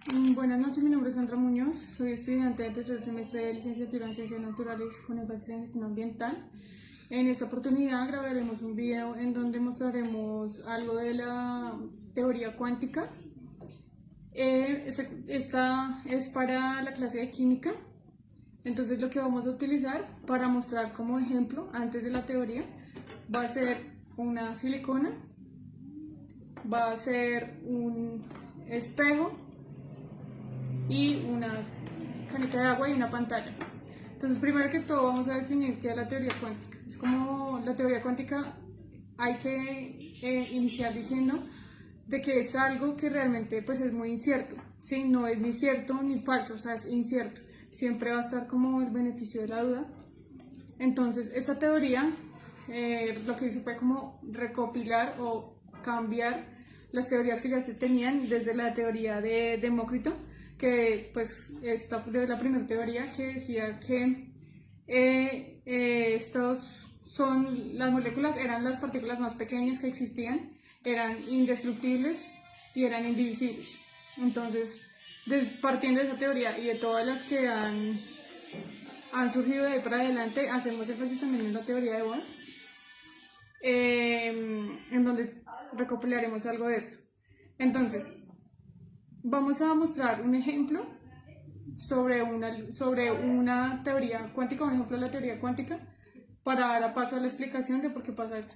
Buenas noches, mi nombre es Sandra Muñoz, soy estudiante del tercer semestre de licenciatura en Ciencias Naturales con énfasis en gestión ambiental. En esta oportunidad grabaremos un video en donde mostraremos algo de la teoría cuántica. Esta es para la clase de química, entonces lo que vamos a utilizar para mostrar como ejemplo antes de la teoría va a ser una silicona, va a ser un espejo y una canica de agua y una pantalla. Entonces, primero que todo vamos a definir qué es la teoría cuántica. Es como la teoría cuántica, hay que iniciar diciendo de que es algo que realmente pues es muy incierto, ¿sí? No es ni cierto ni falso, o sea, es incierto. Siempre va a estar como el beneficio de la duda. Entonces, esta teoría lo que hizo fue como recopilar o cambiar las teorías que ya se tenían desde la teoría de Demócrito, que pues esta fue la primera teoría que decía que estos son, las moléculas eran las partículas más pequeñas que existían, eran indestructibles y eran indivisibles. Entonces, partiendo de esa teoría y de todas las que han surgido de ahí para adelante, hacemos énfasis también en la teoría de Bohr, en donde recopilaremos algo de esto. Entonces, vamos a mostrar un ejemplo sobre una teoría cuántica, un ejemplo de la teoría cuántica, para dar paso a la explicación de por qué pasa esto.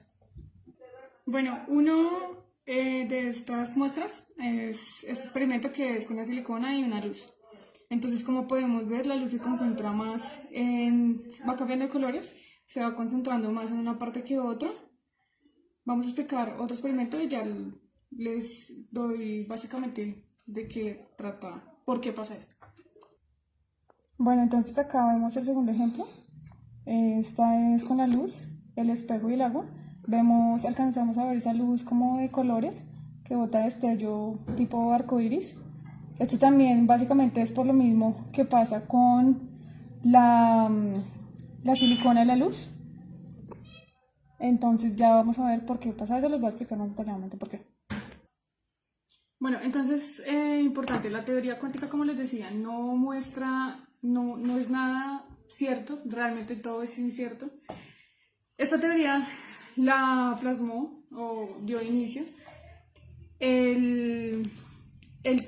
Bueno, uno de estas muestras es este experimento que es con una silicona y una luz. Entonces, como podemos ver, la luz se concentra más va cambiando de colores, se va concentrando más en una parte que otra. Vamos a explicar otro experimento y ya les doy básicamente de qué trata, por qué pasa esto. Bueno, entonces acá vemos el segundo ejemplo. Esta es con la luz, el espejo y el agua. Alcanzamos a ver esa luz como de colores que bota destello tipo arcoíris. Esto también básicamente es por lo mismo que pasa con la silicona y la luz. Entonces ya vamos a ver por qué pasa eso, les voy a explicar más detalladamente por qué. Bueno, entonces, importante, la teoría cuántica, como les decía, no es nada cierto, realmente todo es incierto. Esta teoría la plasmó o dio inicio el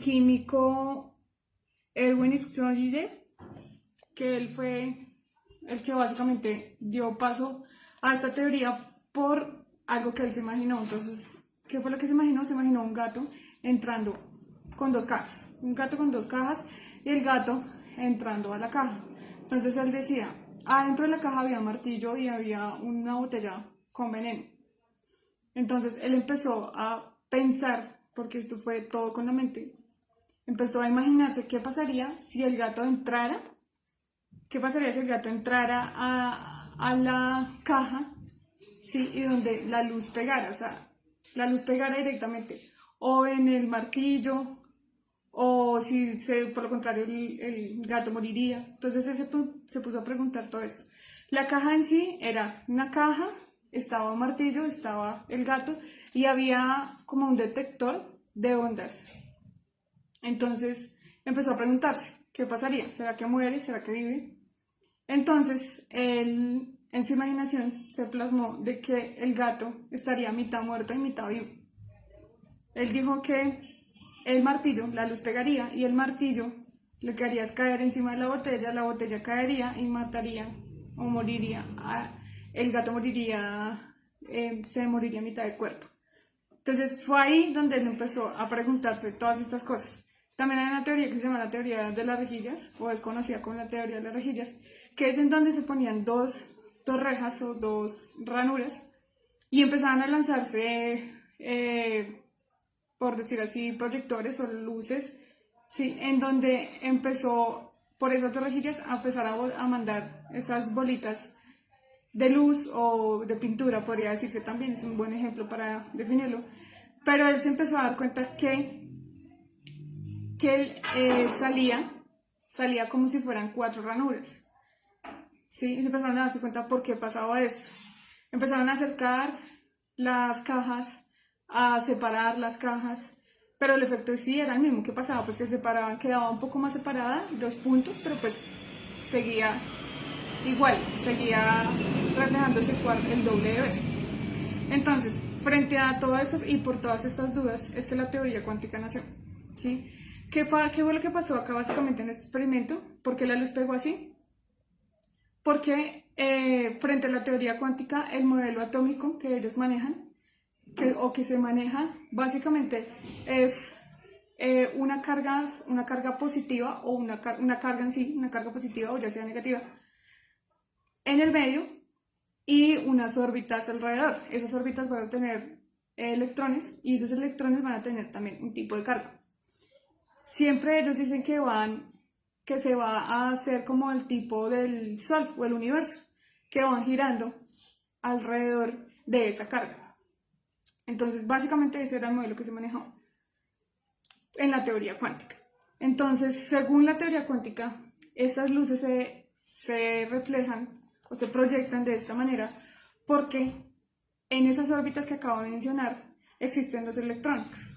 químico Erwin Schrödinger, que él fue el que básicamente dio paso a esta teoría por algo que él se imaginó. Entonces, ¿qué fue lo que se imaginó? Se imaginó un gato entrando con dos cajas, un gato con dos cajas y el gato entrando a la caja. Entonces él decía, adentro de la caja había un martillo y había una botella con veneno. Entonces él empezó a pensar, porque esto fue todo con la mente, empezó a imaginarse qué pasaría si el gato entrara, qué pasaría si el gato entrara a la caja, ¿sí? Y donde la luz pegara, o sea, la luz pegara directamente o en el martillo, o si por lo contrario el gato moriría. Entonces él se puso a preguntar todo esto. La caja en sí era una caja, estaba un martillo, estaba el gato y había como un detector de ondas. Entonces empezó a preguntarse, ¿qué pasaría? ¿Será que muere? ¿Será que vive? Entonces él en su imaginación se plasmó de que el gato estaría mitad muerto y mitad vivo. Él dijo que el martillo, la luz pegaría y el martillo lo que haría es caer encima de la botella caería y mataría o moriría, el gato moriría, se moriría a mitad de cuerpo. Entonces fue ahí donde él empezó a preguntarse todas estas cosas. También hay una teoría que se llama la teoría de las rejillas, o es conocida como la teoría de las rejillas, que es en donde se ponían dos rejas o dos ranuras y empezaban a lanzarse por decir así, proyectores o luces, ¿sí? En donde empezó por esas dos rejillas a empezar a mandar esas bolitas de luz o de pintura, podría decirse también, es un buen ejemplo para definirlo, pero él se empezó a dar cuenta que él salía como si fueran cuatro ranuras, ¿sí? Y se empezaron a darse cuenta por qué pasaba esto. Empezaron a acercar las cajas, a separar las cajas, pero el efecto sí era el mismo. ¿Qué pasaba? Pues que separaban, quedaba un poco más separada, dos puntos, pero pues seguía igual, seguía reflejándose el doble de veces. Entonces, frente a todo eso y por todas estas dudas, es que la teoría cuántica nació, ¿sí? ¿Qué fue lo que pasó acá básicamente en este experimento? ¿Por qué la luz pegó así? Porque frente a la teoría cuántica, el modelo atómico que ellos manejan, que se maneja, básicamente es una carga positiva o una carga en sí, una carga positiva o ya sea negativa, en el medio y unas órbitas alrededor. Esas órbitas van a tener electrones y esos electrones van a tener también un tipo de carga. Siempre ellos dicen que se va a hacer como el tipo del Sol o el universo, que van girando alrededor de esa carga. Entonces, básicamente ese era el modelo que se manejó en la teoría cuántica. Entonces, según la teoría cuántica, estas luces se reflejan o se proyectan de esta manera porque en esas órbitas que acabo de mencionar existen los electrones.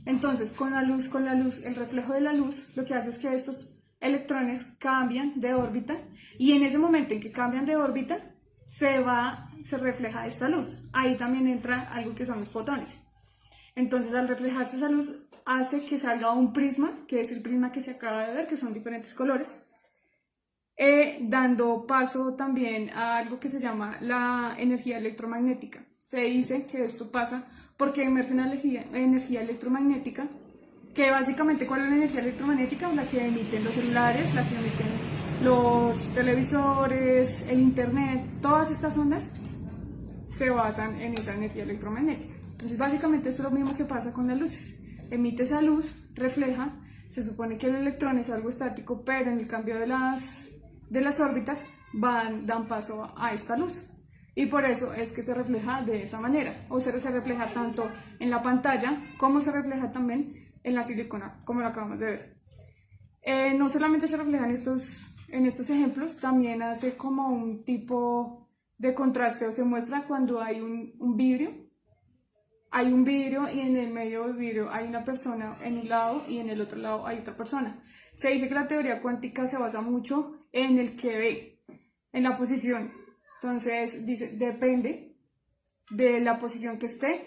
Entonces, con la luz, el reflejo de la luz, lo que hace es que estos electrones cambian de órbita y en ese momento en que cambian de órbita se refleja esta luz. Ahí también entra algo que son los fotones. Entonces, al reflejarse esa luz, hace que salga un prisma, que es el prisma que se acaba de ver, que son diferentes colores, dando paso también a algo que se llama la energía electromagnética. Se dice que esto pasa porque emerge una energía electromagnética, que básicamente, ¿cuál es la energía electromagnética? La que emiten los celulares, la que emiten los televisores, el internet, todas estas ondas se basan en esa energía electromagnética. Entonces, básicamente esto es lo mismo que pasa con las luces. Emite esa luz, refleja, se supone que el electrón es algo estático, pero en el cambio de las órbitas dan paso a esta luz. Y por eso es que se refleja de esa manera, o se refleja tanto en la pantalla como se refleja también en la silicona, como lo acabamos de ver. No solamente se reflejan en estos ejemplos, también hace como un tipo de contraste, o se muestra cuando hay un vidrio. Hay un vidrio y en el medio del vidrio hay una persona en un lado y en el otro lado hay otra persona. Se dice que la teoría cuántica se basa mucho en el que ve, en la posición. Entonces, dice, depende de la posición que esté,